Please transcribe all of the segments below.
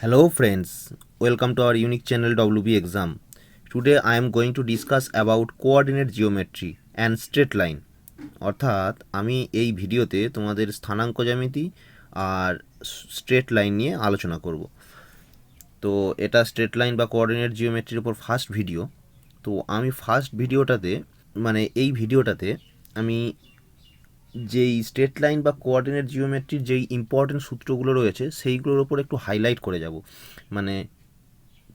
Hello friends, welcome to our unique channel WB Exam. Today I am going to discuss about coordinate geometry and straight line. অর্থাৎ আমি এই ভিডিওতে তোমাদের স্থানাঙ্ক জ্যামিতি আর স্ট্রেট লাইন নিয়ে আলোচনা করব। তো এটা স্ট্রেট লাইন বা কোঅর্ডিনেট জিওমেট্রির উপর ফার্স্ট ভিডিও। তো আমি ফার্স্ট ভিডিওটাতে এই ভিডিওটাতে আমি যেই স্ট্রেট লাইন বা কোঅর্ডিনেট জিওমেট্রির যেই ইম্পর্টেন্ট সূত্রগুলো রয়েছে সেইগুলোর ওপর একটু হাইলাইট করে যাব, মানে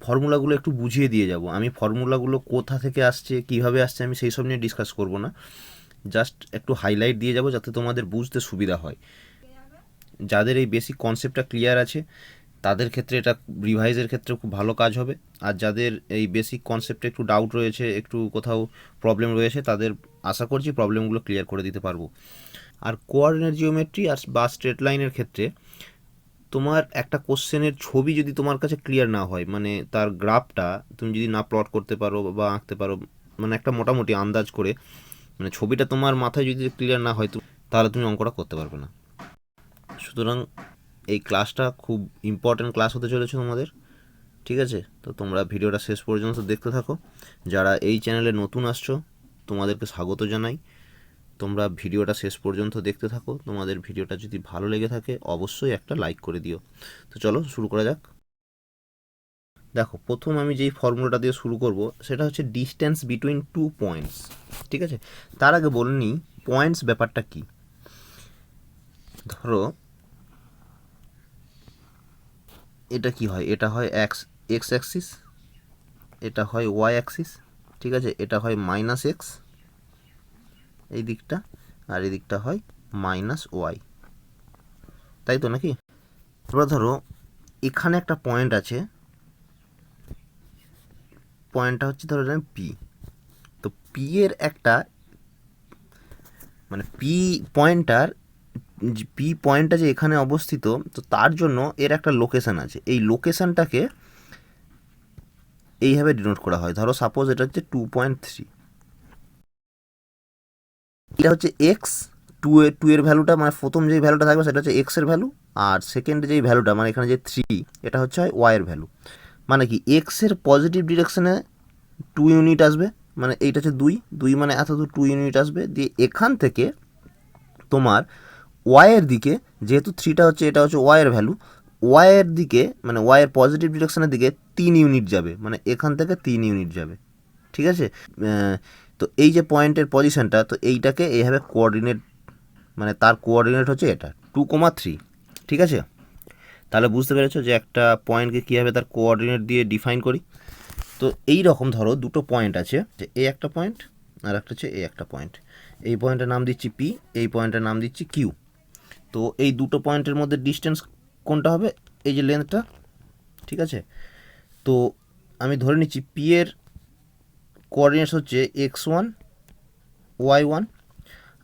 ফর্মুলাগুলো একটু বুঝিয়ে দিয়ে যাব। আমি ফর্মুলাগুলো কোথা থেকে আসছে, কিভাবে আসছে, আমি সেই সব নিয়ে ডিসকাস করব না, জাস্ট একটু হাইলাইট দিয়ে যাব যাতে তোমাদের বুঝতে সুবিধা হয়। যাদের এই বেসিক কনসেপ্টটা ক্লিয়ার আছে তাদের ক্ষেত্রে এটা রিভাইজের ক্ষেত্রে খুব ভালো কাজ হবে, আর যাদের এই বেসিক কনসেপ্টে একটু ডাউট রয়েছে, একটু কোথাও প্রবলেম রয়েছে, তাদের আশা করছি প্রবলেমগুলো ক্লিয়ার করে দিতে পারবো। আর কোঅর্ডিনেট জিওমেট্রি আর বা স্ট্রেট লাইনের ক্ষেত্রে তোমার একটা কোশ্চেনের ছবি যদি তোমার কাছে ক্লিয়ার না হয়, মানে তার গ্রাফটা তুমি যদি না প্লট করতে পারো বা আঁকতে পারো, মানে একটা মোটামুটি আন্দাজ করে, মানে ছবিটা তোমার মাথায় যদি ক্লিয়ার না হয় তাহলে তুমি অঙ্কটা করতে পারবে না। সুতরাং এই ক্লাসটা খুব ইম্পর্ট্যান্ট ক্লাস হতে চলেছে তোমাদের, ঠিক আছে? তো তোমরা ভিডিওটা শেষ পর্যন্ত দেখতে থাকো। যারা এই চ্যানেলে নতুন আসছো তোমাদেরকে স্বাগত জানাই। তোমরা ভিডিওটা শেষ পর্যন্ত দেখতে থাকো। তোমাদের ভিডিওটা যদি ভালো লেগে থাকে অবশ্যই একটা লাইক করে দিও। তো চলো শুরু করা যাক। দেখো, প্রথম আমি যেই ফর্মুলাটা দিয়ে শুরু করব সেটা হচ্ছে ডিস্টেন্স বিটুইন টু পয়েন্টস, ঠিক আছে? তার আগে বলে নিই পয়েন্টস ব্যাপারটা কি। ধরো এটা কি হয়, এটা হয় এক্স অ্যাক্সিস, এটা হয় ওয়াই অ্যাক্সিস, ঠিক আছে? এটা হয় মাইনাস এক্স এই দিকটা, আর এই দিকটা হয় মাইনাস ওয়াই, তাই তো নাকি? এবার ধরো এখানে একটা পয়েন্ট আছে, পয়েন্টটা হচ্ছে ধরো পি। তো পি এর একটা, মানে পি পয়েন্টটা যে এখানে অবস্থিত, তো তার জন্য এর একটা লোকেশান আছে। এই লোকেশানটাকে এইভাবে ডিনোট করা হয়। ধরো সাপোজ এটা হচ্ছে 2.3, এটা হচ্ছে এক্স। টু এর ভ্যালুটা, মানে প্রথম যেই ভ্যালুটা থাকবে সেটা হচ্ছে এক্স এর ভ্যালু, আর সেকেন্ড যেই ভ্যালুটা মানে এখানে যে 3, এটা হচ্ছে হয় ওয়াই এর ভ্যালু। মানে কি এক্স এর পজিটিভ ডিরেকশনে 2 ইউনিট আসবে, মানে এইটা হচ্ছে 2 মানে এত দূর 2 ইউনিট আসবে। দিয়ে এখান থেকে তোমার ওয়াইয়ের দিকে, যেহেতু 3টা হচ্ছে, এটা হচ্ছে ওয়াইয়ের ভ্যালু, ওয়াইয়ের দিকে মানে ওয়াইয়ের পজিটিভ ডিরেকশনের দিকে 3 ইউনিট যাবে, মানে এখান থেকে 3 ইউনিট যাবে, ঠিক আছে? তো এই যে পয়েন্টের পজিশনটা, তো এইটাকে এইভাবে কোঅর্ডিনেট, মানে তার কোঅর্ডিনেট হচ্ছে এটা 2,3, ঠিক আছে? তাহলে বুঝতে পেরেছো যে একটা পয়েন্টকে কীভাবে তার কোঅর্ডিনেট দিয়ে ডিফাইন করি। তো এই রকম ধরো দুটো পয়েন্ট আছে, যে এ একটা পয়েন্ট আর একটা হচ্ছে এ একটা পয়েন্ট। এই পয়েন্টের নাম দিচ্ছি পি, এই পয়েন্টের নাম দিচ্ছি কিউ। তো এই দুটো পয়েন্টের মধ্যে ডিস্টেন্স কোনটা হবে, এই যে লেন্থটা, ঠিক আছে? তো আমি ধরে নিচ্ছি পি এর কোঅর্ডিনেটস হচ্ছে x1 y1,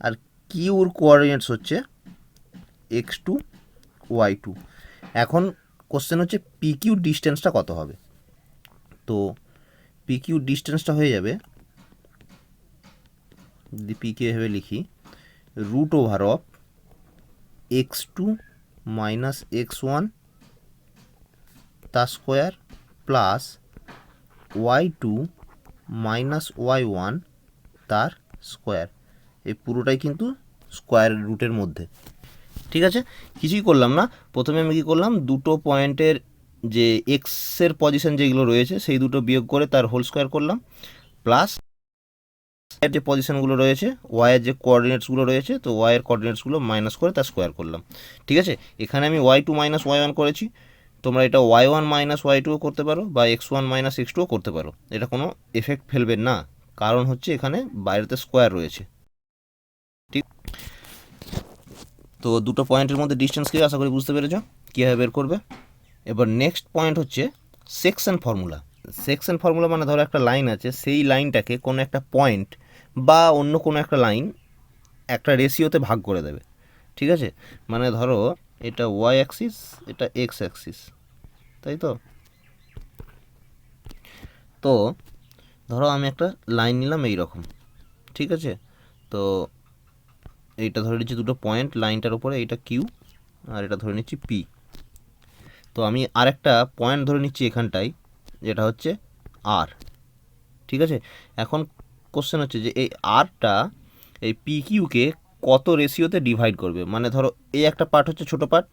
আর কিউর কোঅর্ডিনেটস হচ্ছে x2 y2। এখন কোশ্চেন হচ্ছে পি কিউ ডিস্টেন্সটা কত হবে। তো পি কিউ ডিস্টেন্সটা হয়ে যাবে, যদি পি কিউ এভাবে লিখি, root over of x2 minus x1 তার square plus y2 minus y1 তার স্কোয়ার। এই পুরোটাই কিন্তু স্কোয়ার রুটের মধ্যে, ঠিক আছে? কিছুই করলাম না। প্রথমে আমি কী করলাম, দুটো পয়েন্টের যে এক্সের পজিশন যেগুলো রয়েছে সেই দুটো বিয়োগ করে তার হোল স্কোয়ার করলাম, প্লাস এর যে পজিশনগুলো রয়েছে, ওয়াইয়ের যে কোঅর্ডিনেটসগুলো রয়েছে, তো ওয়াইয়ের কোঅর্ডিনেটসগুলো মাইনাস করে তার স্কোয়ার করলাম, ঠিক আছে? এখানে আমি y2 মাইনাস y1 করেছি। তোমরা এটা y1 মাইনাস y2ও করতে পারো বা x1 মাইনাস x2ও করতে পারো, এটা কোনো এফেক্ট ফেলবে না, কারণ হচ্ছে এখানে বাইরেতে স্কোয়ার রয়েছে, ঠিক? তো দুটো পয়েন্টের মধ্যে ডিস্টেন্স কি আশা করি বুঝতে পেরেছ কীভাবে বের করবে। এবার নেক্সট পয়েন্ট হচ্ছে সেকশন ফর্মুলা। সেকশন ফর্মুলা মানে ধরো একটা লাইন আছে, সেই লাইনটাকে কোনো একটা পয়েন্ট বা অন্য কোনো একটা লাইন একটা রেশিওতে ভাগ করে দেবে, ঠিক আছে? মানে ধরো এটা ওয়াই অ্যাক্সিস, এটা এক্স অ্যাক্সিস, তাই তো? তো ধরো আমি একটা লাইন নিলাম এই রকম, ঠিক আছে? তো এইটা ধরে নিচ্ছি দুটো পয়েন্ট লাইনটার উপরে, এইটা কিউ আর এটা ধরে নিচ্ছি পি। তো আমি আরেকটা পয়েন্ট ধরে নিচ্ছি এখানটায়, যেটা হচ্ছে আর। ঠিক আছে, এখন কোশ্চেন হচ্ছে যে এই আরটা এই পি কিউকে কত রেশিওতে ডিভাইড করবে। মানে ধরো এই একটা পার্ট হচ্ছে ছোটো পার্ট,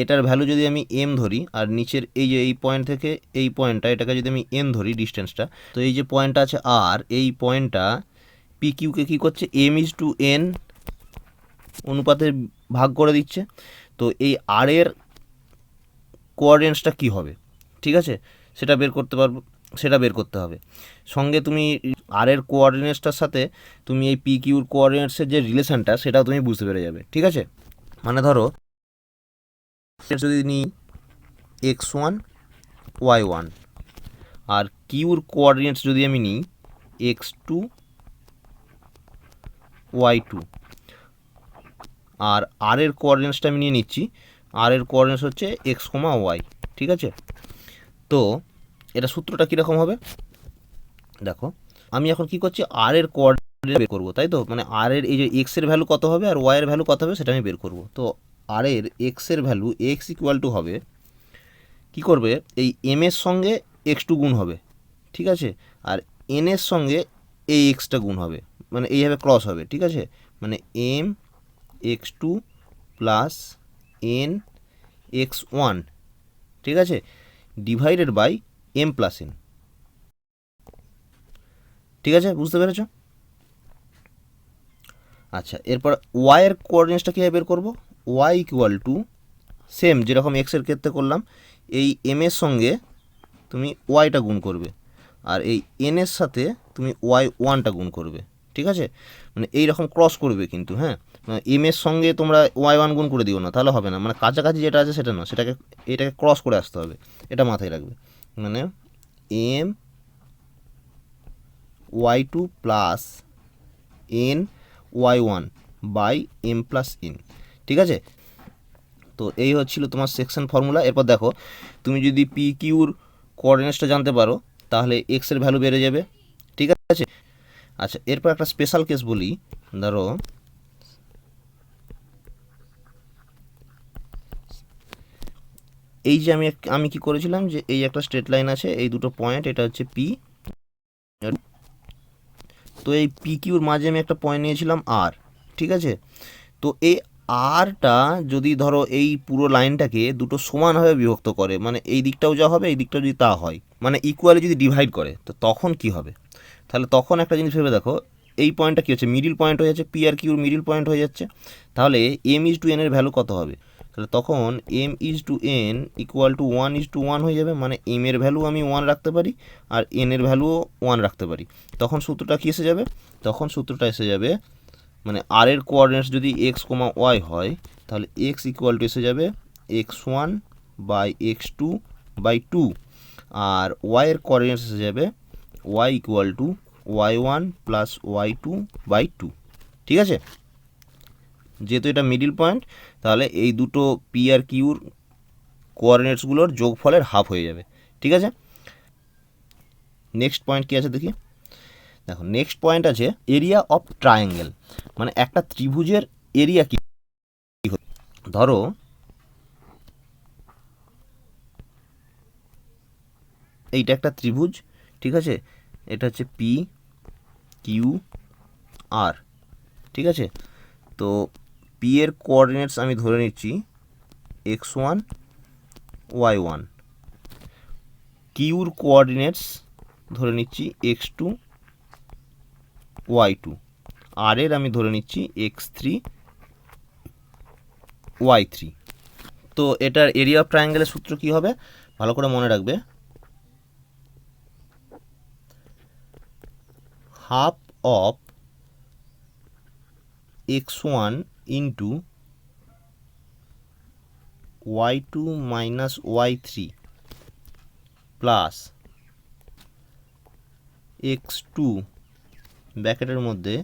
এটার ভ্যালু যদি আমি এম ধরি, আর নিচের এই যে এই পয়েন্ট থেকে এই পয়েন্টটা, এটাকে যদি আমি এন ধরি ডিস্টেন্সটা, তো এই যে পয়েন্টটা আছে আর, এই পয়েন্টটা পি কিউকে কী করছে, m/n অনুপাতে ভাগ করে দিচ্ছে। তো এই আর এর কোঅর্ডিনেটসটা কী হবে, ঠিক আছে, সেটা বের করতে হবে। সঙ্গে তুমি আর এর কোঅর্ডিনেটসটার সাথে তুমি এই পি কিউর কোঅর্ডিনেটসের যে রিলেশনটা, সেটাও তুমি বুঝতে পেরে যাবে। ঠিক আছে, মানে ধরো যদি নিই x1 y1, আর কিউর কোঅর্ডিনেটস যদি আমি নিই x2 y2, আর আর এর কোঅর্ডিনেটসটা আমি নিয়ে নিচ্ছি, আর এর কোঅর্ডিনেটস হচ্ছে x, y। ঠিক আছে, তো এটা সূত্রটা কীরকম হবে দেখো, আমি এখন কি করছি, আর এর কোঅর্ডিনেট বের করবো, তাই তো, মানে আর এর এই যে এক্স এর ভ্যালু কত হবে আর ওয়াই এর ভ্যালু কত হবে সেটা আমি বের করবো। তো আর এর এক্স এর ভ্যালু এক্স ইকুয়াল টু হবে, কি করবে, এই এম এর সঙ্গে x2 গুণ হবে, ঠিক আছে, আর এন এর সঙ্গে এই এক্সটা গুণ হবে, মানে এইভাবে ক্রস হবে। ঠিক আছে, মানে M x2 plus N x1, ঠিক আছে, divided by m plus n. ঠিক আছে, বুঝতে পেরেছ? আচ্ছা, এরপর ওয়াইয়ের কোঅর্ডিনেটসটা কীভাবে বের করবো, ওয়াই ইকুয়াল টু সেম যেরকম এক্সের ক্ষেত্রে করলাম, এই এম এর সঙ্গে তুমি ওয়াইটা গুণ করবে, আর এই এন এর সাথে তুমি y1টা গুণ করবে। ঠিক আছে, মানে এই রকম ক্রস করবে কিন্তু, হ্যাঁ, এম এর সঙ্গে তোমরা y1 গুণ করে দিও না, তাহলে হবে না, মানে কাছাকাছি যেটা আছে সেটা না, এটাকে ক্রস করে আসতে হবে, এটা মাথায় রাখবে। মানে m y2 plus n y1 by m plus n. ঠিক আছে, তো এই হচ্ছিল তোমার সেকশন ফর্মুলা। এরপর দেখো, তুমি যদি পি কিউর কোঅর্ডিনেটসটা জানতে পারো তাহলে এক্স এর ভ্যালু বেড়ে যাবে। ঠিক আছে, আচ্ছা, এরপর একটা স্পেশাল কেস বলি। ধরো এই যে আমি কি করেছিলাম, যে এই একটা স্ট্রেট লাইন আছে, এই দুটো পয়েন্ট, এটা হচ্ছে পি, তো এই পি কিউর মাঝে আমি একটা পয়েন্ট নিয়েছিলাম আর। ঠিক আছে, তো এই আরটা যদি ধরো এই পুরো লাইনটাকে দুটো সমানভাবে বিভক্ত করে, মানে এই দিকটাও যা হবে এই দিকটাও যদি তা হয়, মানে ইকুয়ালি যদি ডিভাইড করে, তো তখন কি হবে, তাহলে তখন একটা জিনিস ভেবে দেখো, এই পয়েন্টটা কী হচ্ছে, মিডিল পয়েন্ট হয়ে যাচ্ছে, পি আর কিউর মিডিল পয়েন্ট হয়ে যাচ্ছে, তাহলে m/n এর ভ্যালু কত হবে, তাহলে তখন m/n ইকুয়াল টু 1:1 হয়ে যাবে, মানে m এর ভ্যালু আমি 1 রাখতে পারি আর n এর ভ্যালুও 1 রাখতে পারি। তখন সূত্রটা কী এসে যাবে, তখন সূত্রটা এসে যাবে, মানে আর এর কোঅর্ডিনেটস যদি x, y হয়, তাহলে x ইকুয়াল টু এসে যাবে x1 বাই x2 বাই 2, আর y এর কোঅর্ডিনেটস এসে যাবে y equal to y1 plus y2 by 2। ঠিক আছে, যেহেতু এটা মিডিল পয়েন্ট, তাহলে এই দুটো পি আর কিউর কোঅর্ডিনেটসগুলোর যোগফলের হাফ হয়ে যাবে। ঠিক আছে, নেক্সট পয়েন্ট কী আছে দেখি, দেখো নেক্সট পয়েন্ট আছে এরিয়া অফ ট্রায়াঙ্গেল, মানে একটা ত্রিভুজের এরিয়া কি। ধরো এইটা একটা ত্রিভুজ, ঠিক আছে, এটা হচ্ছে পি কিউ আর। ঠিক আছে, তো পি এর কোঅর্ডিনেটস আমি ধরে নিচ্ছি x1 y1, কিউর কোঅর্ডিনেটস ধরে নিচ্ছি x2 y2, আর এর আমি ধরে নিচ্ছি x3 y3। তো এটার এরিয়া অফ ট্রায়াঙ্গেলের সূত্র কী হবে, ভালো করে মনে রাখবে, half of x1 into y2 minus y3 plus x2 ব্র্যাকেটের মধ্যে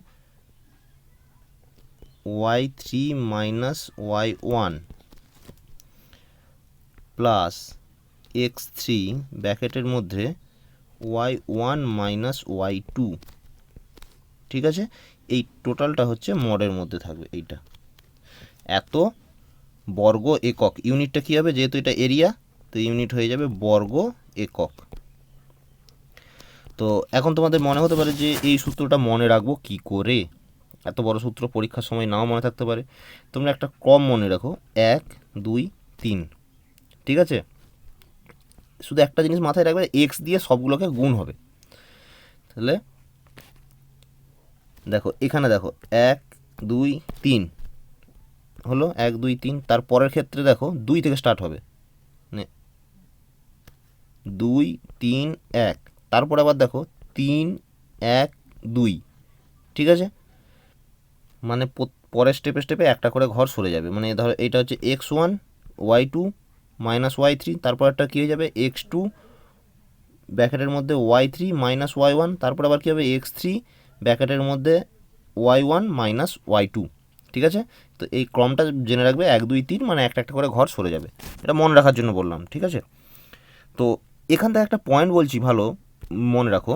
y3 minus y1 plus x3 ব্র্যাকেটের মধ্যে y1 মাইনাস y2। ঠিক আছে, এই টোটালটা হচ্ছে মডের মধ্যে থাকবে এইটা, এত বর্গ একক। ইউনিটটা কী হবে, যেহেতু এটা এরিয়া তো ইউনিট হয়ে যাবে বর্গ একক। তো এখন তোমাদের মনে হতে পারে যে এই সূত্রটা মনে রাখবো কি করে, এত বড় সূত্র পরীক্ষার সময় নাও মনে থাকতে পারে। তোমরা একটা ক্রম মনে রাখো, 1 2 3, ঠিক আছে। শুধু একটা জিনিস মাথায় রাখবে, এক্স দিয়ে সবগুলোকে গুণ হবে। তাহলে দেখো এখানে দেখো 1 2 3 হলো, 1 2 3। তারপরের ক্ষেত্রে দেখো 2 থেকে স্টার্ট হবে, মানে 2 3 1। তারপর আবার দেখো 3 1 2, ঠিক আছে। মানে পরের স্টেপে স্টেপে একটা করে ঘর সরে যাবে। মানে ধরো এইটা হচ্ছে x1 y2 মাইনাস y3, তারপর একটা কী হয়ে যাবে x2 ব্র্যাকেটের মধ্যে y3 মাইনাস y1, তারপর আবার কী হবে x3 ব্র্যাকেটের মধ্যে y1 মাইনাস y2, ঠিক আছে। তো এই ক্রমটা জেনে রাখবে, 1 2 3 মানে একটা একটা করে ঘর সরে যাবে। এটা মনে রাখার জন্য বললাম, ঠিক আছে। তো এখান থেকে একটা পয়েন্ট বলছি, ভালো মনে রাখো।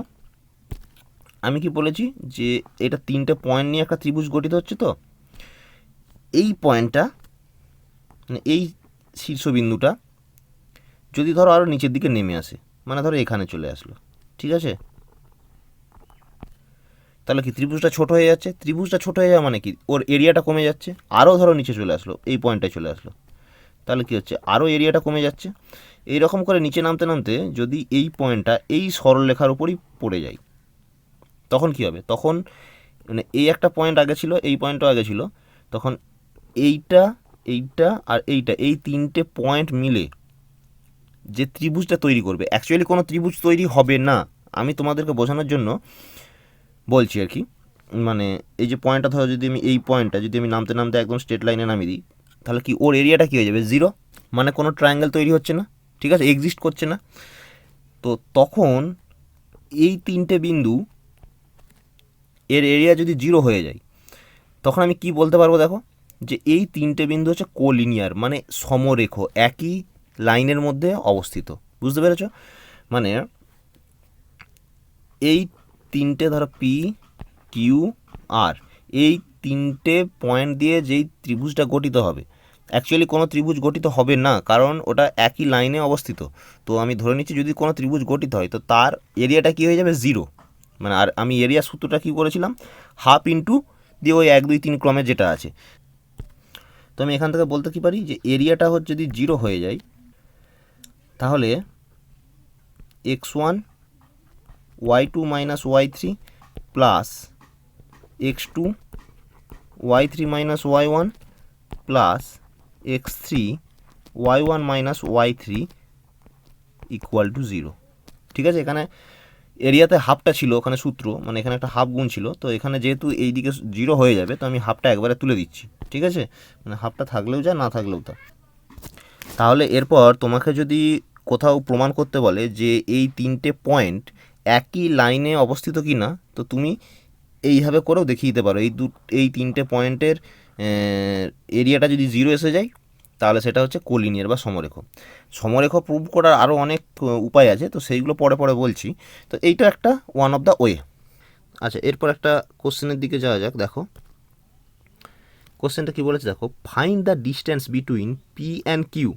আমি কি বলেছি যে এটা 3টে পয়েন্ট নিয়ে একটা ত্রিভুজ গঠিত হচ্ছে। তো এই পয়েন্টটা মানে এই শীর্ষবিন্দুটা যদি ধরো আরও নিচের দিকে নেমে আসে, মানে ধরো এখানে চলে আসলো, ঠিক আছে, তাহলে কি ত্রিভুজটা ছোট হয়ে যাচ্ছে। ত্রিভুজটা ছোট হয়ে যাওয়া মানে কি, ওর এরিয়াটা কমে যাচ্ছে। আরও ধরো নিচে চলে আসলো, এই পয়েন্টটায় চলে আসলো, তাহলে কি হচ্ছে, আরও এরিয়াটা কমে যাচ্ছে। এই রকম করে নিচে নামতে নামতে যদি এই পয়েন্টটা এই সরলরেখার উপরই পড়ে যায়, তখন কি হবে, তখন মানে এই একটা পয়েন্ট আগে ছিল, এই পয়েন্টও আগে ছিল, তখন এইটা এইটা আর এইটা, এই 3টে পয়েন্ট মিলে যে ত্রিভুজটা তৈরি করবে, অ্যাকচুয়ালি কোনো ত্রিভুজ তৈরি হবে না, আমি তোমাদেরকে বোঝানোর জন্য বলছি আর কি। মানে এই যে পয়েন্টটা ধরো, যদি আমি এই পয়েন্টটা যদি আমি নামতে নামতে একদম স্ট্রেট লাইনে নামিয়ে দিই, তাহলে কি ওর এরিয়াটা কী হয়ে যাবে, 0। মানে কোনো ট্রায়াঙ্গেল তৈরি হচ্ছে না, ঠিক আছে, এক্সিস্ট করছে না। তো তখন এই 3টে বিন্দু এর এরিয়া যদি 0 হয়ে যায়, তখন আমি কি বলতে পারবো, দেখো যে এই 3টে বিন্দু হচ্ছে কোলিনিয়ার, মানে সমরেখ, একই লাইনের মধ্যে অবস্থিত। বুঝতে পেরেছ? মানে এই 3টে ধরো পি কিউ আর, এই 3টে পয়েন্ট দিয়ে যেই ত্রিভুজটা গঠিত হবে, অ্যাকচুয়ালি কোনো ত্রিভুজ গঠিত হবে না, কারণ ওটা একই লাইনে অবস্থিত। তো আমি ধরে নিচ্ছি যদি কোনো ত্রিভুজ গঠিত হয়, তো তার এরিয়াটা কী হয়ে যাবে, 0। মানে আর আমি এরিয়া সূত্রটা কী করেছিলাম, হাফ ইন্টু দিয়ে ওই 1 2 3 ক্রমে যেটা আছে। তো আমি এখান থেকে বলতে কি পারি যে এরিয়াটা হচ্ছে যদি 0 হয়ে যায়, তাহলে x1 y2 minus y3 plus x2 y3 minus y1 plus x3 y1 minus y3 equal to 0, ঠিক আছে। এখানে এরিয়াতে হাফটা ছিল, ওখানে সূত্র মানে এখানে একটা হাফ গুণ ছিল, তো এখানে যেহেতু এই দিকে 0 হয়ে যাবে, তো আমি হাফটা একবারে তুলে দিচ্ছি, ঠিক আছে। মানে হাফটা থাকলেও যা, না থাকলেও তা। তাহলে এরপর তোমাকে যদি কোথাও প্রমাণ করতে বলে যে এই 3টে পয়েন্ট একই লাইনে অবস্থিত কি না, তো তুমি এইভাবে করেও দেখিয়ে দিতে পারো। এই 3টে পয়েন্টের এরিয়াটা যদি 0 এসে যায়, তাহলে সেটা হচ্ছে কোলিনিয়ার বা সমরেখ। সমরেখ প্রুভ করার আরও অনেক উপায় আছে, তো সেইগুলো পরে পরে বলছি। তো এইটা একটা ওয়ান অফ দ্য ওয়ে। আচ্ছা, এরপর একটা কোশ্চেনের দিকে যাওয়া যাক। দেখো কোশ্চেনটা কী বলেছে, দেখো find the distance between P and Q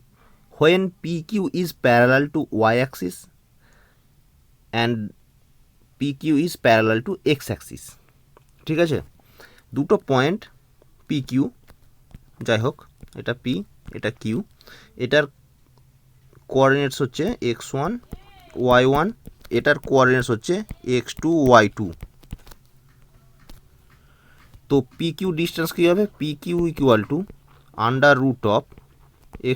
when PQ is parallel to y-axis and PQ is parallel to x-axis, ঠিক আছে। দুটো পয়েন্ট PQ, যাই হোক এটা P এটা Q, এটার কোঅর্ডিনেটস হচ্ছে x1 y1, এটার কোঅর্ডিনেটস হচ্ছে x2 y2। তো PQ ডিস্টেন্স কী হবে, PQ equal to under root of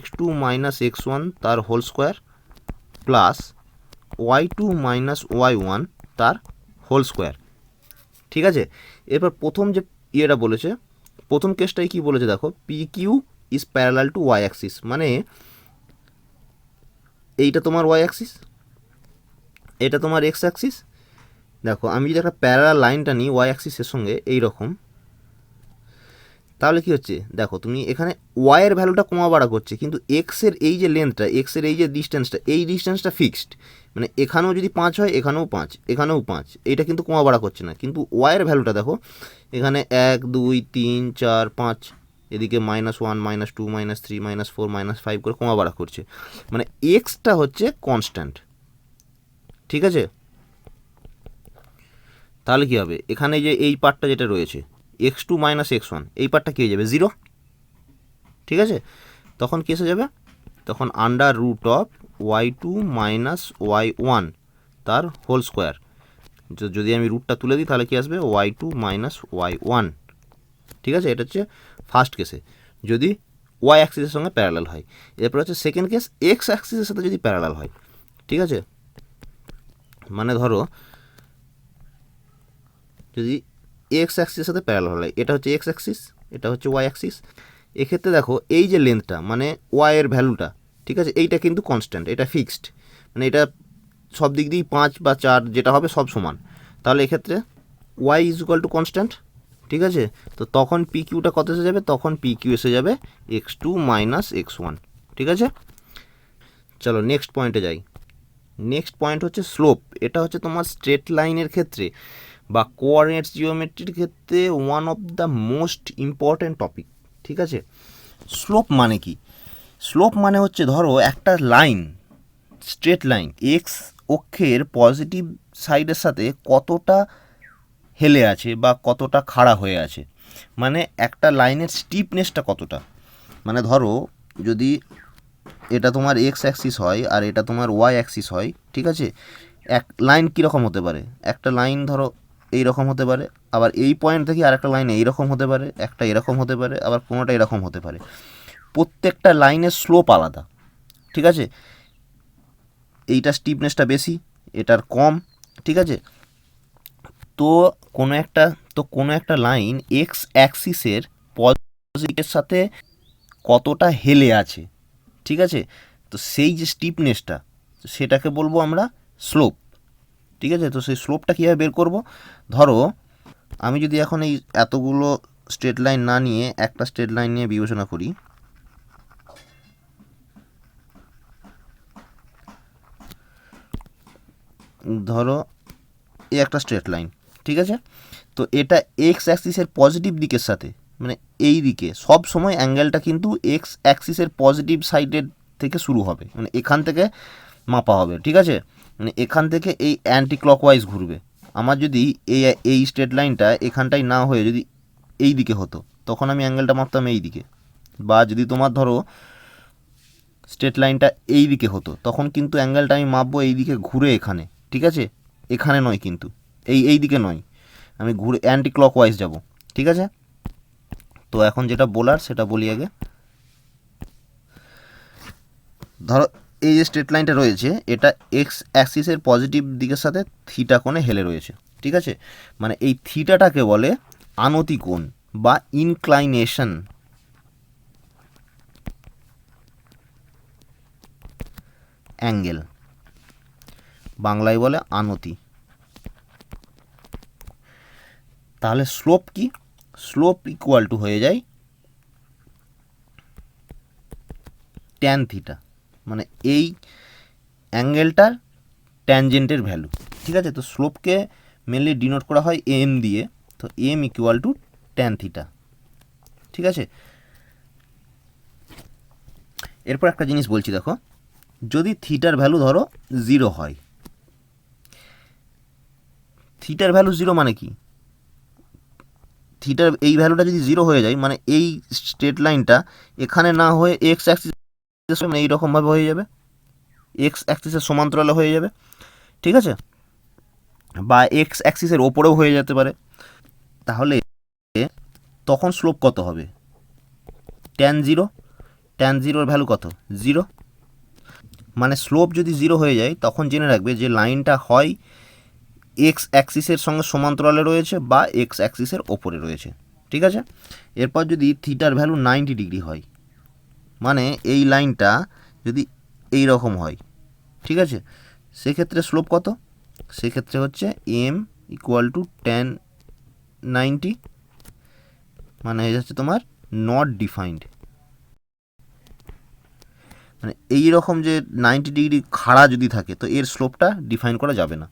x2 minus x1 তার whole square plus y2 minus y1 তার হোল স্কোয়ার, ঠিক আছে। এরপর প্রথম যে ইয়েটা বলেছে, প্রথম কেসটাই কি বলেছে, দেখো PQ is parallel to Y axis, মানে এইটা তোমার ওয়াই অ্যাক্সিস, এটা তোমার এক্স অ্যাক্সিস। দেখো আমি যদি একটা প্যারালাল লাইনটা নিই ওয়াই অ্যাক্সিসের সঙ্গে এই রকম, তাহলে কি হচ্ছে, দেখো তুমি এখানে ওয়াইয়ের ভ্যালুটা কমা বাড়া করছে, কিন্তু এক্সের এই যে লেন্থটা, এক্সের এই যে ডিস্টেন্সটা, এই ডিস্টেন্সটা ফিক্সড। মানে এখানেও যদি 5 হয়, এখানেও 5, এখানেও 5, এইটা কিন্তু কমা বাড়া করছে না। কিন্তু ওয়াইয়ের ভ্যালুটা দেখো, এখানে 1 2 3 4 5, এদিকে -1 -2 -3 -4 -5 করে কমা বাড়া করছে, মানে এক্সটা হচ্ছে কনস্ট্যান্ট। ঠিক আছে, তাহলে কী হবে, এখানে যে এই পার্টটা যেটা রয়েছে x2 - x1, এই পার্টটা কী হয়ে যাবে, 0। ঠিক আছে, তখন কী এসে যাবে, তখন √y2 - y1 তার হোল স্কোয়ার। যদি আমি রুটটা তুলে দিই তাহলে কী আসবে, y2 - y1। ঠিক আছে, এটা হচ্ছে ফার্স্ট কেসে যদি ওয়াই অ্যাক্সিসের সঙ্গে প্যারালাল হয়। এরপর হচ্ছে সেকেন্ড কেস, এক্স অ্যাক্সিসের সাথে যদি প্যারালাল হয়। ঠিক আছে, মানে ধরো যদি এক্স অ্যাক্সিসের সাথে প্যারালাল হয়, এটা হচ্ছে এক্স অ্যাক্সিস, এটা হচ্ছে ওয়াই অ্যাক্সিস। এক্ষেত্রে দেখো এই যে লেন্থটা মানে ওয়াইয়ের ভ্যালুটা, ঠিক আছে, এইটা কিন্তু কনস্ট্যান্ট, এটা ফিক্সড, মানে এটা সব দিক দিয়েই 5 বা 4 যেটা হবে সব সমান। তাহলে এক্ষেত্রে Y is equal to constant. ঠিক আছে, তো তখন পি কিউটা কত এসে যাবে, তখন পি কিউ এসে যাবে x2 - x1। ঠিক আছে, চলো নেক্সট পয়েন্টে যাই। নেক্সট পয়েন্ট হচ্ছে স্লোপ। এটা হচ্ছে তোমার স্ট্রেট লাইনের ক্ষেত্রে বা কোঅর্ডিনেটস জিওমেট্রির ক্ষেত্রে one of the most important topic. ঠিক আছে, স্লোপ মানে কি, স্লোপ মানে হচ্ছে ধরো একটা লাইন, স্ট্রেট লাইন এক্স অক্ষের পজিটিভ সাইডের সাথে কতটা হেলে আছে বা কতটা খাড়া হয়ে আছে, মানে একটা লাইনের স্টিপনেসটা কতটা। মানে ধরো যদি এটা তোমার এক্স অ্যাক্সিস হয় আর এটা তোমার ওয়াই অ্যাক্সিস হয়, ঠিক আছে, এক লাইন কীরকম হতে পারে, একটা লাইন ধরো এই রকম হতে পারে, আবার এই পয়েন্ট থেকে আর একটা লাইন এইরকম হতে পারে, একটা এরকম হতে পারে, আবার কোনোটা এরকম হতে পারে। প্রত্যেকটা লাইনের স্লোপ আলাদা। ঠিক আছে, এইটা স্টিপনেসটা বেশি, এটার কম। ঠিক আছে, তো কোনো একটা লাইন এক্স অ্যাক্সিসের পজিটিভের সাথে কতটা হেলে আছে, ঠিক আছে, তো সেই যে স্টিপনেসটা সেটাকে বলবো আমরা স্লোপ। ঠিক আছে, তো সেই স্লোপটা কীভাবে বের করব, ধরো আমি যদি এখন এই এতগুলো স্ট্রেট লাইন না নিয়ে একটা স্ট্রেট লাইন নিয়ে বিবেচনা করি, ধরো এই একটা স্ট্রেট লাইন, ঠিক আছে, তো এটা এক্স অ্যাক্সিসের পজিটিভ দিকের সাথে, মানে এই দিকে সব সময় অ্যাঙ্গেলটা কিন্তু এক্স অ্যাক্সিসের পজিটিভ সাইডের থেকে শুরু হবে, মানে এখান থেকে মাপা হবে। ঠিক আছে, মানে এখান থেকে এই অ্যান্টি ক্লকওয়াইজ ঘুরবে। আমার যদি এই স্ট্রেট লাইনটা এখানটাই না হয়ে যদি এই দিকে হতো, তখন আমি অ্যাঙ্গেলটা মাপতাম এই দিকে। বা যদি তোমার ধরো স্ট্রেট লাইনটা এই দিকে হতো, তখন কিন্তু অ্যাঙ্গেলটা আমি মাপবো এই দিকে ঘুরে এখানে। ঠিক আছে, এখানে নয় কিন্তু, এই দিকে নয়, আমি ঘুরে অ্যান্টি ক্লকওয়াইজ যাব। ঠিক আছে, তো এখন যেটা বলার সেটা বলি আগে। ধরো এই যে স্ট্রেট লাইনটা রয়েছে এটা এক্স অ্যাক্সিসের পজিটিভ দিকের সাথে থিটা কোণে হেলে রয়েছে। ঠিক আছে, মানে এই থিটাটাকে বলে আনতি কোণ বা ইনক্লাইনেশন অ্যাঙ্গেল, বাংলায় বলে আনতি। তাহলে স্লোপ কি, স্লোপ ইকুয়াল টু হয়ে যায় ট্যান থিটা, মানে এই অ্যাঙ্গেলটার ট্যানজেন্টের ভ্যালু। ঠিক আছে, তো স্লোপকে মেনলি ডিনোট করা হয় এম দিয়ে, তো M equal to tan theta. ঠিক আছে, এরপর একটা জিনিস বলছি দেখো, যদি থিটার ভ্যালু ধরো 0 হয়, থিটার ভ্যালু 0 মানে কি, থিটার এই ভ্যালুটা যদি 0 হয়ে যায়, মানে এই স্ট্রেট লাইনটা এখানে না হয়ে এক্স অ্যাক্সিস মানে এইরকমভাবে হয়ে যাবে, এক্স অ্যাক্সিসের সমান্তরালে হয়ে যাবে। ঠিক আছে, বা এক্স অ্যাক্সিসের ওপরেও হয়ে যেতে পারে। তাহলে তখন স্লোপ কত হবে, ট্যান 0, ট্যান 0-র ভ্যালু কত, 0। মানে স্লোপ যদি 0 হয়ে যায় তখন জেনে রাখবে যে লাইনটা হয় এক্স অ্যাক্সিসের সঙ্গে সমান্তরালে রয়েছে বা এক্স অ্যাক্সিসের ওপরে রয়েছে। ঠিক আছে, এরপর যদি থিটার ভ্যালু 90 ডিগ্রি হয়, মানে এই লাইনটা যদি এই রকম হয়, ঠিক আছে, সেক্ষেত্রে স্লোপ কত, সেক্ষেত্রে হচ্ছে এম ইকুয়াল টু ট্যান 90, মানে হয়ে যাচ্ছে তোমার নট ডিফাইন্ড, মানে এই রকম যে 90 ডিগ্রি খাড়া যদি থাকে তো এর স্লোপটা ডিফাইন করা যাবে না।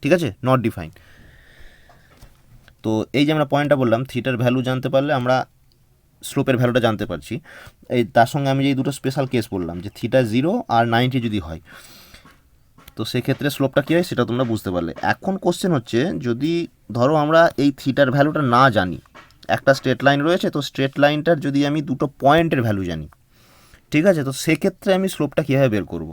ঠিক আছে, নট ডিফাইন। তো এই যে আমরা পয়েন্টটা বললাম, থিটার ভ্যালু জানতে পারলে আমরা স্লোপের ভ্যালুটা জানতে পারছি। এই তার সঙ্গে আমি যে দুটো স্পেশাল কেস বললাম যে থিটা 0 আর 90 যদি হয়, তো সেক্ষেত্রে স্লোপটা কী হয় সেটা তোমরা বুঝতে পারলে। এখন কোশ্চেন হচ্ছে, যদি ধরো আমরা এই থিটার ভ্যালুটা না জানি, একটা স্ট্রেট লাইন রয়েছে, তো স্ট্রেট লাইনটার যদি আমি দুটো পয়েন্টের ভ্যালু জানি, ঠিক আছে, তো সেক্ষেত্রে আমি স্লোপটা কীভাবে বের করব?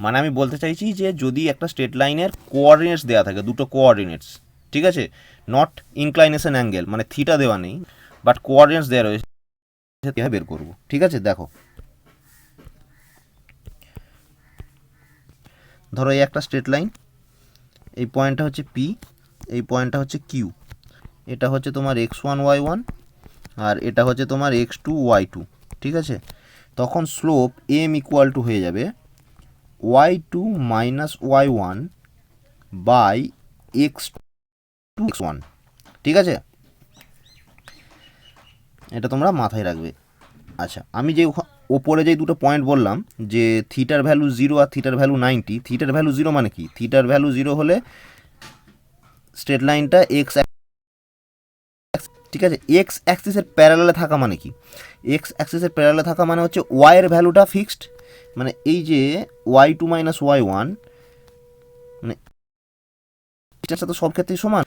মানে আমি বলতে চাইছি যে যদি একটা স্ট্রেট লাইনের কোঅর্ডিনেটস দেওয়া থাকে, দুটো কোঅর্ডিনেটস, ঠিক আছে, নট ইনক্লাইনেশন অ্যাঙ্গেল, মানে থিটা দেওয়া নেই, বাট কোঅর্ডিনেটস দেওয়া রয়েছে, কীভাবে বের করব? ঠিক আছে, দেখো, ধরো এই একটা স্ট্রেট লাইন, এই পয়েন্টটা হচ্ছে পি, এই পয়েন্টটা হচ্ছে কিউ, এটা হচ্ছে তোমার x1 y1 আর এটা হচ্ছে তোমার x2 y2, ঠিক আছে। তখন স্লোপ m ইকুয়াল টু হয়ে যাবে y2 minus y1 by x2 x1, ঠিক আছে, এটা তোমরা মাথায় রাখবে। আচ্ছা, আমি যে ওপরে যে দুটো পয়েন্ট বললাম যে থিটার ভ্যালু 0 আর থিটার ভ্যালু 90, থিটার ভ্যালু 0 মানে কি? থিটার ভ্যালু 0 হলে স্ট্রেট লাইনটা এক্স, ঠিক আছে, এক্স অ্যাক্সিসের প্যারালালে থাকা মানে কি? এক্স অ্যাক্সিসের প্যারালালে থাকা মানে হচ্ছে ওয়াইয়ের ভ্যালুটা ফিক্সড, মানে এই যে y2 মাইনাস y1, মানে এটা তো সব ক্ষেত্রেই সমান,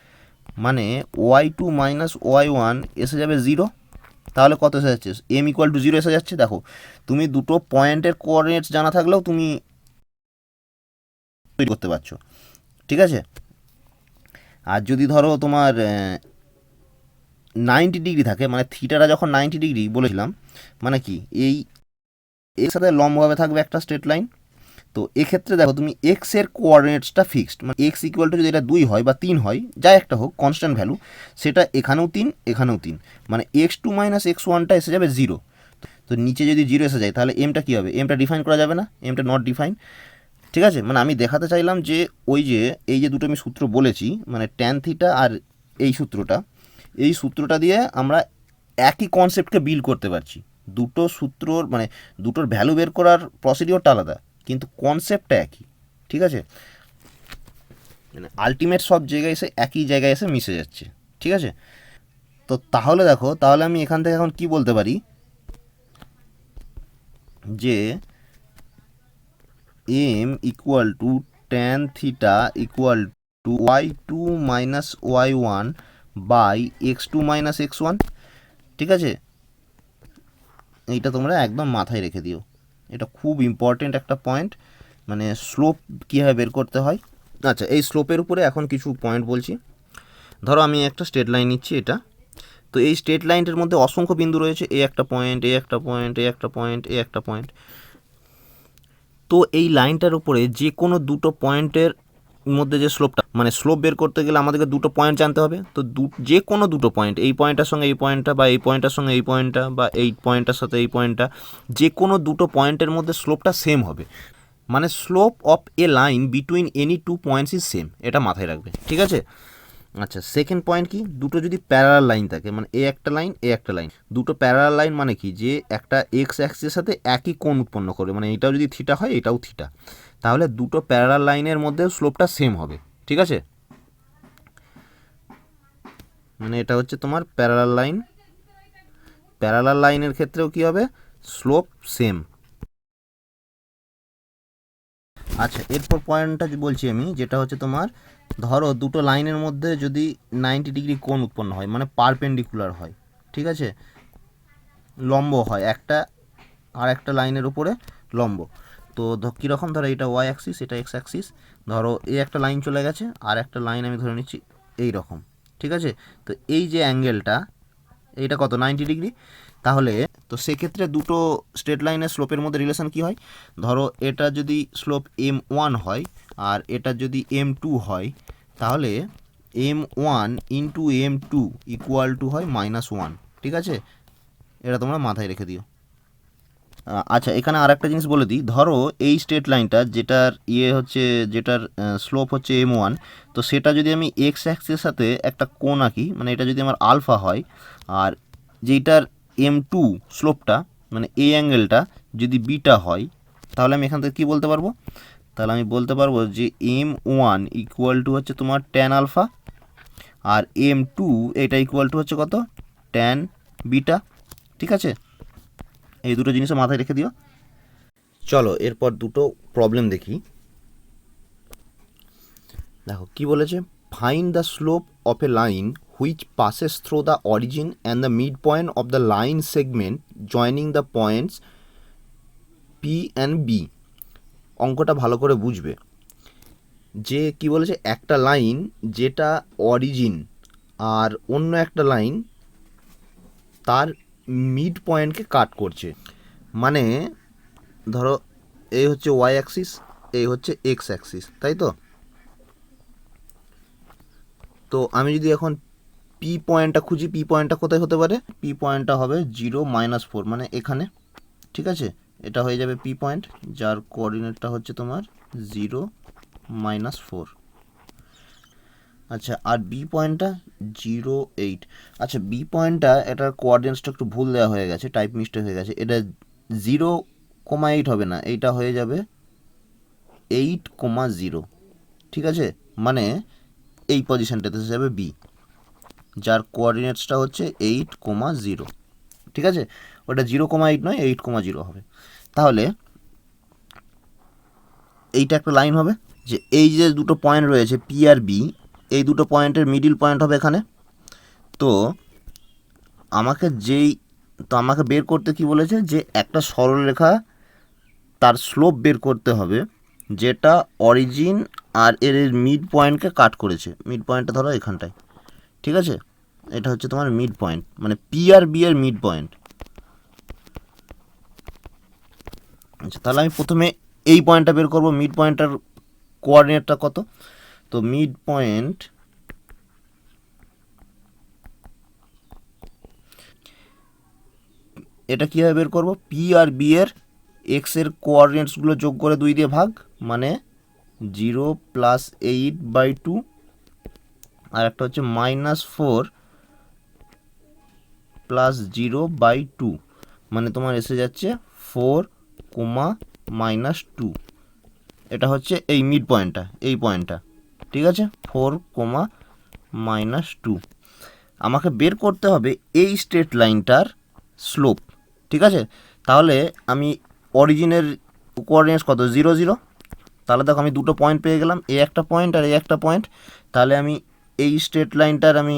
মানে y2 মাইনাস y1 এসে যাবে 0, তাহলে কত এসে যাচ্ছে? m ইকুয়াল টু 0 এসে যাচ্ছে। দেখো, তুমি দুটো পয়েন্টের কোঅর্ডিনেটস জানা থাকলেও তুমি তৈরি করতে পারছো, ঠিক আছে। আর যদি ধরো তোমার 90 ডিগ্রি থাকে, মানে থিটাটা যখন 90 ডিগ্রি বলেছিলাম, মানে কি এই এর সাথে লম্বভাবে থাকবে একটা স্ট্রেট লাইন, তো এক্ষেত্রে দেখো তুমি এক্স এর কোঅর্ডিনেটসটা ফিক্সড, মানে এক্স ইকুয়াল টু যদি এটা 2 হয় বা 3 হয়, যা একটা হোক কনস্ট্যান্ট ভ্যালু, সেটা এখানেও 3 এখানেও 3, মানে x2 মাইনাস x1টা এসে যাবে 0। তো নিচে যদি 0 এসে যায় তাহলে এমটা কী হবে? এমটা ডিফাইন করা যাবে না, এমটা নট ডিফাইন, ঠিক আছে। মানে আমি দেখাতে চাইলাম যে ওই যে এই যে দুটো আমি সূত্র বলেছি, মানে ট্যান থিটা আর এই সূত্রটা দিয়ে আমরা একই কনসেপ্টকে বিল্ড করতে পারছি। দুটো সূত্রর মানে দুটোর ভ্যালু বের করার প্রসিডিওরটা আলাদা, কিন্তু কনসেপ্টটা একই, ঠিক আছে, মানে আলটিমেট সব জায়গায় এসে একই জায়গায় এসে মিশে যাচ্ছে, ঠিক আছে। তো তাহলে দেখো, তাহলে আমি এখান থেকে এখন কি বলতে পারি যে m equal to tan theta equal to y2 minus y1 by x2 minus x1, ঠিক আছে। এইটা তোমরা একদম মাথায় রেখে দিও, এটা খুব ইম্পর্টেন্ট একটা পয়েন্ট, মানে স্লোপ কীভাবে বের করতে হয়। আচ্ছা, এই স্লোপের উপরে এখন কিছু পয়েন্ট বলছি। ধরো আমি একটা স্ট্রেট লাইন নিচ্ছি এটা, তো এই স্ট্রেট লাইনটার মধ্যে অসংখ্য বিন্দু রয়েছে, এ একটা পয়েন্ট, এ একটা পয়েন্ট, এ একটা পয়েন্ট, এ একটা পয়েন্ট। তো এই লাইনটার উপরে যে কোনো দুটো পয়েন্টের মধ্যে যে স্লোপটা, মানে স্লোপ বের করতে গেলে আমাদেরকে দুটো পয়েন্ট জানতে হবে। তো যে কোনো দুটো পয়েন্ট, এই পয়েন্টটার সঙ্গে এই পয়েন্টটা, বা এই পয়েন্টটার সঙ্গে এই পয়েন্টটা, বা এই পয়েন্টটার সাথে এই পয়েন্টটা, যে কোনো দুটো পয়েন্টের মধ্যে স্লোপটা সেম হবে, মানে slope of a line between any two points is same, এটা মাথায় রাখবে, ঠিক আছে। আচ্ছা, সেকেন্ড পয়েন্ট কি? দুটো যদি প্যারালাল লাইন থাকে, মানে এ একটা লাইন এ একটা লাইন, দুটো প্যারালাল লাইন মানে কি? যে একটা এক্স অ্যাক্সিসের সাথে একই কোণ উৎপন্ন করবে, মানে এটাও যদি থিটা হয় এটাও থিটা, তাহলে দুটো প্যারালাল লাইনের মধ্যে স্লোপটা সেম হবে, ঠিক আছে। মানে এটা হচ্ছে তোমার প্যারালাল লাইন, প্যারালাল লাইনের ক্ষেত্রেও কি হবে? Slope same. আচ্ছা, এরপর পয়েন্টটা বলছি আমি, যেটা হচ্ছে তোমার ধরো দুটো লাইনের মধ্যে যদি 90 ডিগ্রি কোণ উৎপন্ন হয়, মানে পারপেন্ডিকুলার হয়, ঠিক আছে, লম্ব হয়, একটা আর একটা লাইনের উপরে লম্ব। তো কীরকম? ধরো এটা ওয়াই অ্যাক্সিস, এটা এক্স অ্যাক্সিস, ধরো এই একটা লাইন চলে গেছে, আর একটা লাইন আমি ধরে নিচ্ছি এই রকম, ঠিক আছে। তো এই যে অ্যাঙ্গেলটা, এইটা কত? 90 ডিগ্রি। তাহলে তো সেক্ষেত্রে দুটো স্ট্রেট লাইনের স্লোপের মধ্যে রিলেশন কী হয়? ধরো এটা যদি স্লোপ m1 হয় আর এটা যদি m2 হয়, তাহলে m1 into m2 equal to হয় -1, ঠিক আছে, এটা তোমরা মাথায় রেখে দিও। আচ্ছা, এখানে আর একটা জিনিস বলে দিই, ধরো এই স্ট্রেট লাইনটা যেটার হচ্ছে, যেটার স্লোপ হচ্ছে m1, তো সেটা যদি আমি এক্স অ্যাক্সিসের সাথে একটা কোণ আঁকি, মানে এটা যদি আমার আলফা হয়, আর যেটার m2 স্লোপটা, মানে এই অ্যাঙ্গেলটা যদি বিটা হয়, তাহলে আমি এখান থেকে কী বলতে পারবো? তাহলে আমি বলতে পারবো যে m1 ইকুয়াল টু হচ্ছে তোমার ট্যান আলফা, আর m2 এটা ইকুয়াল টু হচ্ছে কত? ট্যান বিটা, ঠিক আছে, এই দুটো জিনিস মাথায় রেখে দিও। চলো এরপর দুটো প্রবলেম দেখি। দেখো কি বলেছে, find the slope of a line which passes through the origin and the mid point of the line segment joining the points P and B. অঙ্কটা ভালো করে বুঝবে যে কি বলেছে, একটা লাইন যেটা অরিজিন আর অন্য একটা লাইন তার মিড পয়েন্টকে কাট করছে। মানে ধরো এই হচ্ছে ওয়াই অ্যাক্সিস, এই হচ্ছে এক্স অ্যাক্সিস, তাই তো। তো আমি যদি এখন পি পয়েন্টটা খুঁজি, পি পয়েন্টটা কোথায় হতে পারে, পি পয়েন্টটা হবে 0-4 মানে এখানে, ঠিক আছে। এটা হয়ে যাবে পি পয়েন্ট, যার কোঅর্ডিনেটটা হচ্ছে তোমার 0-4। আচ্ছা, আর বি পয়েন্টটা 0-8। আচ্ছা, বি পয়েন্টটা এটার কোঅর্ডিনেটসটা একটু ভুল দেওয়া হয়ে গেছে, টাইপ মিস্টেক হয়ে গেছে। এটা 0,8 হবে না, এইটা হয়ে যাবে 8,0, ঠিক আছে। মানে এই পজিশনটাতে এসে যাবে বি, যার কোঅর্ডিনেটসটা হচ্ছে 8,0, ঠিক আছে। ওটা 0,8 নয়, 8,0 হবে। তাহলে এইটা একটা লাইন হবে যে এই যে দুটো পয়েন্ট রয়েছে পি আর বি, এই দুটো পয়েন্টের মিডিল পয়েন্ট হবে এখানে। তো আমাকে বের করতে কি বলেছে, যে একটা সরলরেখা তার স্লোপ বের করতে হবে যেটা অরিজিন আর এর মিড পয়েন্টকে কাট করেছে। মিড পয়েন্টটা ধরো এখানটায়, ঠিক আছে। এটা হচ্ছে তোমার মিড পয়েন্ট, মানে পি আর বি এর মিড পয়েন্ট। আচ্ছা, তাহলে আমি প্রথমে এই পয়েন্টটা বের করব, মিড পয়েন্টটার কোঅর্ডিনেটটা কত। তো মিড পয়েন্ট এটা কীভাবে বের করব, পি আর বি এর এক্সের কোঅর্ডিনেটসগুলো যোগ করে 2 দিয়ে ভাগ, মানে 0 + 8/2, আর একটা হচ্ছে -4 + 0/2, মানে তোমার এসে যাচ্ছে 4, -2। এটা হচ্ছে এই মিড পয়েন্টটা, এই পয়েন্টটা, ঠিক আছে। 4, -2 আমাকে বের করতে হবে এই স্ট্রেট লাইনটার স্লোপ, ঠিক আছে। তাহলে আমি অরিজিনের কোঅর্ডিনেটস কত, 0, 0। তাহলে দেখো আমি দুটো পয়েন্ট পেয়ে গেলাম, এই একটা পয়েন্ট আর এই একটা পয়েন্ট। তাহলে আমি এই স্ট্রেট লাইনটার আমি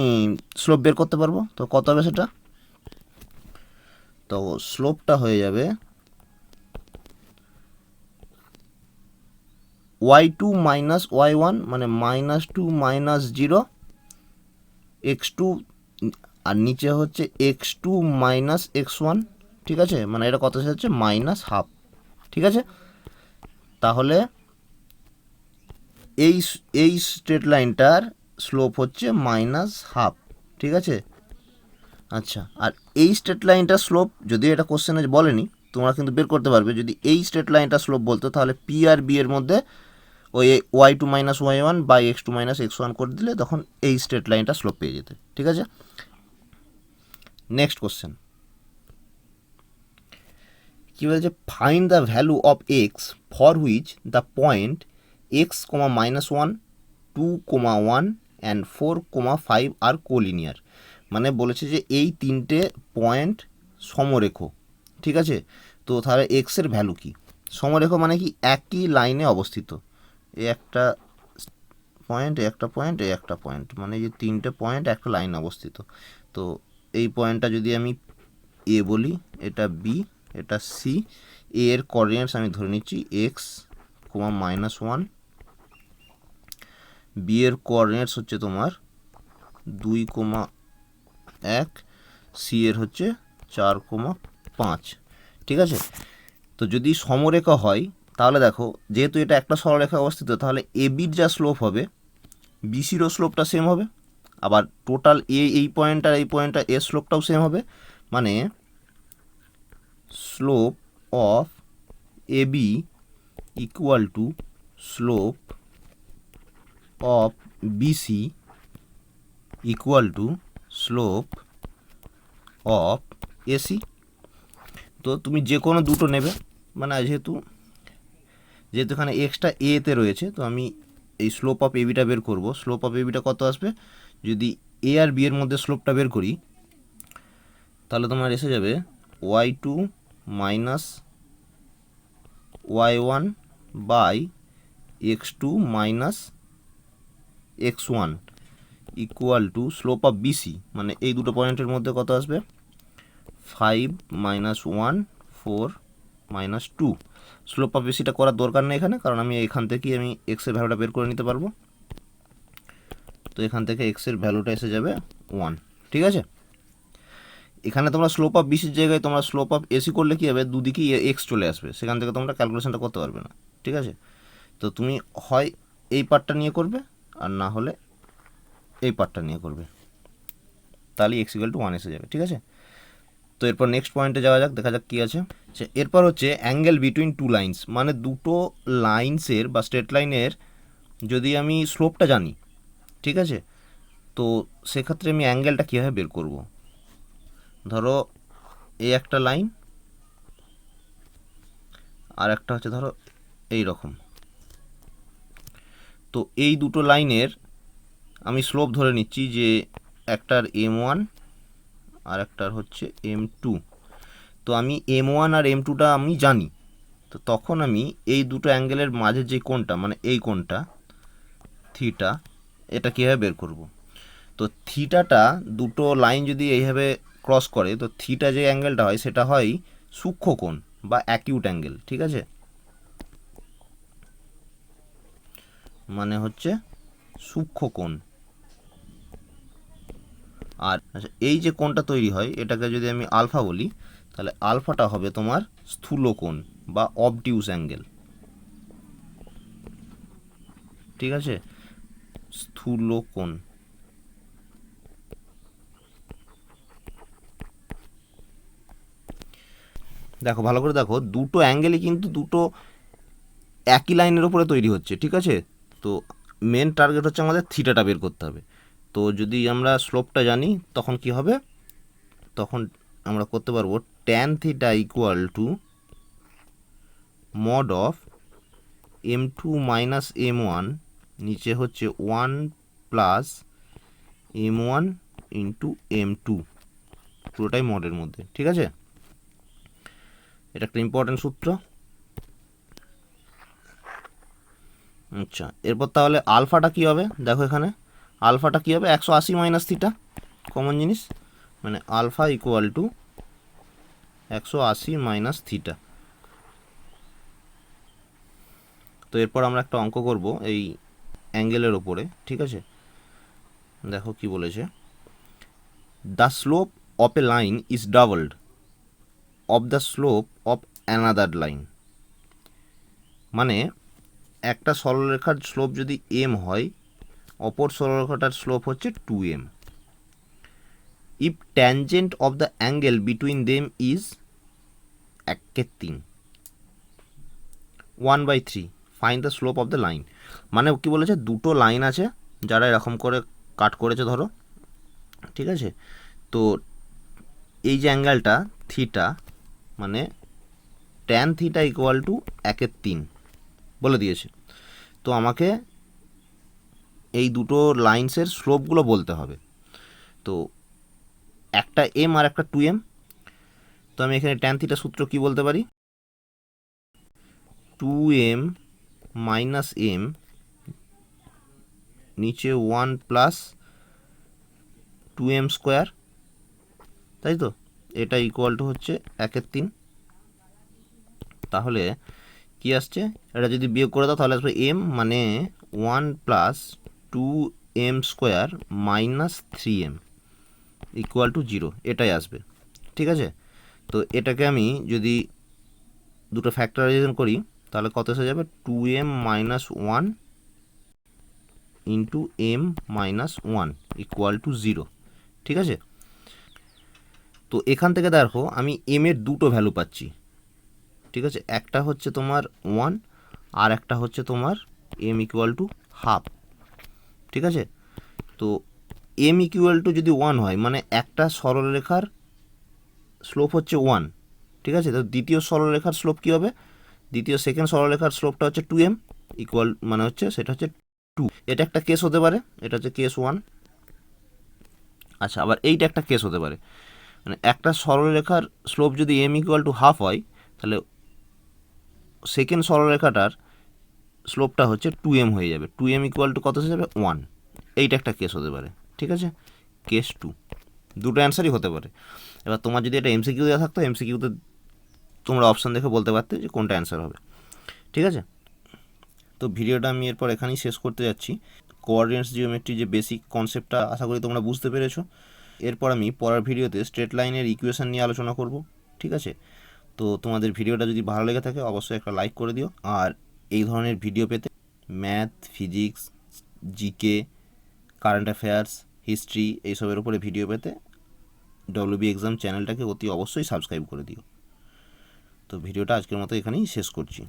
স্লোপ বের করতে পারবো। তো কত হবে সেটা, তো স্লোপটা হয়ে যাবে y2 - y1, মানে -2 - 0, x2, আর নিচে হচ্ছে x2 - x1, ঠিক আছে। মানে এটা কত হচ্ছে, -1/2, ঠিক আছে। তাহলে এই স্ট্রেট লাইনটার স্লোপ হচ্ছে -1/2, ঠিক আছে। আচ্ছা, আর এই স্ট্রেট লাইনটার স্লোপ যদি এটা কোশ্চেনে বলেনি, তোমরা কিন্তু বের করতে পারবে। যদি এই স্ট্রেট লাইনটার স্লোপ বলতো, তাহলে পি আর বি এর মধ্যে ওই y2 - y1 by x2 - x1 করে দিলে তখন এই স্ট্রেট লাইনটা স্লোপ পেয়ে যেতে, ঠিক আছে। নেক্সট কোশ্চেন কী বলছে, find the value of x for which the point x, -1, 2, 1 and 4, 5 R collinear. মানে বলেছে যে এই তিনটে পয়েন্ট সমরেখ, ঠিক আছে। তো তাহলে এক্সের ভ্যালু কি, সমরেখ মানে কি, একই লাইনে অবস্থিত। এই একটা পয়েন্ট, এই একটা পয়েন্ট, এই একটা পয়েন্ট, মানে যে তিনটে পয়েন্ট একটা লাইনে অবস্থিত। তো এই পয়েন্টটা যদি আমি এ বলি, এটা বি, এটা সি। এ এর কোঅর্ডিনেটস আমি ধরে নিচ্ছি এক্স, -1, বি এর কোঅর্ডিনেটস হচ্ছে তোমার 2,1, সি এর হচ্ছে 4,5, ঠিক আছে। তো যদি সমরেখা হয় তাহলে দেখো, যেহেতু এটা একটা সরলরেখা অবস্থিত, তাহলে এ বির যা স্লোপ হবে বিসিরও স্লোপটা সেম হবে। আবার টোটাল এই পয়েন্ট আর এই পয়েন্টটা এর স্লোপটাও সেম হবে। মানে slope of A B equal to slope of BC equal to slope of AC. তো তুমি যে কোনো দুটো নেবে, মানে যেহেতু এখানে এক্সটা এতে রয়েছে, তো আমি এই স্লোপ অফ এবিটা বের করব। স্লোপ অফ এবিটা কত আসবে, যদি এ আর বি এর মধ্যে স্লোপটা বের করি, তাহলে তোমার এসে যাবে y2 minus y1 by x2 minus x1 equal to slope of BC, মানে এই দুটো পয়েন্টের মধ্যে কত আসবে 5 মাইনাস 1 4 মাইনাস 2। স্লোপ অফ বিসিটা করার দরকার নেই এখানে, কারণ আমি এখান থেকেই আমি এক্সের ভ্যালুটা বের করে নিতে পারবো। তো এখান থেকে এক্সের ভ্যালুটা এসে যাবে 1। ঠিক আছে, এখানে তোমরা স্লোপ অফ বিসির জায়গায় তোমরা স্লোপ অফ এসি করলে কী হবে, দুদিকেই এক্স চলে আসবে, সেখান থেকে তোমরা ক্যালকুলেশনটা করতে পারবে না। ঠিক আছে, তো তুমি হয় এই পার্টটা নিয়ে করবে আর না হলে এই পার্টটা নিয়ে করবে, তাহলে এক্স ইকুয়াল টু 1 এসে যাবে। ঠিক আছে, তো এরপর নেক্সট পয়েন্টে যাওয়া যাক, দেখা যাক কী আছে। এরপর হচ্ছে অ্যাঙ্গেল বিটুইন টু লাইন্স, মানে দুটো লাইন্সের বা স্ট্রেট লাইনের যদি আমি স্লোপটা জানি, ঠিক আছে, তো সেক্ষেত্রে আমি অ্যাঙ্গেলটা কীভাবে বের করব। ধরো এই একটা লাইন আর একটা হচ্ছে ধরো এই রকম, তো এই দুটো লাইনের আমি স্লোপ ধরে নিচ্ছি যে একটার m1 আর একটার হচ্ছে m2। তো আমি m1 আর m2টা আমি জানি, তো তখন আমি এই দুটো অ্যাঙ্গেলের মাঝে যে কোণটা, মানে এই কোণটা থিটা, এটা কীভাবে বের করব। তো থিটাটা দুটো লাইন যদি এইভাবে ক্রস করে, তো থিটা যে অ্যাঙ্গেলটা হয় সেটা হয় সূক্ষ্ম কোণ বা অ্যাকিউট অ্যাঙ্গেল। ঠিক আছে, মানে হচ্ছে সূক্ষ্ম কোণ। আর আচ্ছা, এই যে কোণটা তৈরি হয় এটাকে যদি আমি আলফা বলি, তাহলে আলফাটা হবে তোমার স্থূল কোণ বা অবটিউস অ্যাঙ্গেল। ঠিক আছে, স্থূল কোণ। দেখো ভালো করে দেখো, দুটো অ্যাঙ্গেলই কিন্তু দুটো একই লাইনের ওপরে তৈরি হচ্ছে। ঠিক আছে, তো মেন টার্গেট হচ্ছে আমাদের থিটাটা বের করতে হবে। তো যদি আমরা স্লোপটা জানি তখন কি হবে, তখন আমরা করতে পারবো tan theta equal two mod of m2 minus m1, নিচে হচ্ছে 1 প্লাস m1 ইন্টু m2, পুরোটাই মডের মধ্যে। ঠিক আছে, এটা একটা ইম্পর্টেন্ট সূত্র। আচ্ছা, এরপর তাহলে আলফাটা কী হবে, দেখো এখানে আলফাটা কী হবে 180 মাইনাস থিটা, কমন জিনিস, মানে alpha equal to 180 minus theta. তো এরপর আমরা একটা অঙ্ক করব এই অ্যাঙ্গেলের ওপরে। ঠিক আছে, দেখো কি বলেছে, the slope of a line is doubled of the slope of another line, মানে একটা সরলরেখার স্লোপ যদি m হয়, অপর সরলরেখাটার স্লোপ হচ্ছে 2m, if tangent of the angle between them is 1/3 1/3, find the slope of the line. মানে কি বলেছে, দুটো লাইন আছে যারা এরকম করে কাট করেছে ধরো। ঠিক আছে, তো এই যে অ্যাঙ্গেলটা থিটা, মানে ট্যান থিটা ইকুয়াল টু 1/3 বলে দিয়েছে। তো আমাকে এই দুটো লাইন্সের স্লোপগুলো বলতে হবে। তো একটা m আর একটা 2m, তো আমি এখানে ট্যান থিটা সূত্র কি বলতে পারি, 2m মাইনাস m নিচে 1 প্লাস 2m স্কোয়ার, তাই তো, এটা ইকুয়াল টু হচ্ছে 1/3। তাহলে কি আসছে, এটা যদি বিয়োগ করে দাও তাহলে আসবে m, মানে 1 plus 2m square minus 3m equal to 0, এটাই আসবে। ঠিক আছে, তো এটাকে আমি যদি দুটো ফ্যাক্টরাইজেশন করি তাহলে কত এসে যাবে, 2m minus 1 into m minus 1 equal to 0। ঠিক আছে, তো এখান থেকে দেখো আমি m এর দুটো ভ্যালু পাচ্ছি। ঠিক আছে, একটা হচ্ছে তোমার 1 আর একটা হচ্ছে তোমার m ইকুয়াল টু হাফ। ঠিক আছে, তো m ইকুয়াল টু যদি 1 হয়, মানে একটা সরলরেখার স্লোপ হচ্ছে 1। ঠিক আছে, তো দ্বিতীয় সরলরেখার স্লোপ কী হবে, সেকেন্ড সরলরেখার স্লোপটা হচ্ছে 2m ইকুয়াল, মানে হচ্ছে সেটা হচ্ছে 2। এটা একটা কেস হতে পারে, এটা হচ্ছে কেস 1। আচ্ছা, আবার এইটা একটা কেস হতে পারে, মানে একটা সরলরেখার স্লোপ যদি m ইকুয়াল টু হাফ হয়, তাহলে সেকেন্ড সরলরেখাটার স্লোপটা হচ্ছে 2m হয়ে যাবে। 2m ইকুয়াল টু কত হয়ে যাবে? 1। এইটা একটা কেস হতে পারে, ঠিক আছে, কেস 2। দুটো অ্যান্সারই হতে পারে। এবার তোমার যদি এটা এমসিকিউ দেওয়া থাকতো, এমসিকিউতে তোমরা অপশান দেখে বলতে পারতে যে কোনটা অ্যান্সার হবে, ঠিক আছে। তো ভিডিওটা আমি এরপর এখানেই শেষ করতে যাচ্ছি। কোঅর্ডিনেটস জিওমেট্রি যে বেসিক কনসেপ্টটা আশা করি তোমরা বুঝতে পেরেছো। এরপর আমি পরের ভিডিওতে স্ট্রেট লাইনের ইকুয়েশন নিয়ে আলোচনা করব, ঠিক আছে। তো তোমাদের ভিডিওটা যদি ভালো লেগে থাকে অবশ্যই একটা লাইক করে দিও। আর এই ধরনের ভিডিও পেতে math, physics, GK, current affairs, history এইসবের উপরে ভিডিও পেতে ডব্লিউবি এক্সাম চ্যানেলটাকে অতি অবশ্যই সাবস্ক্রাইব করে দিও। তো ভিডিওটা আজকের মতো এখানেই শেষ করছি।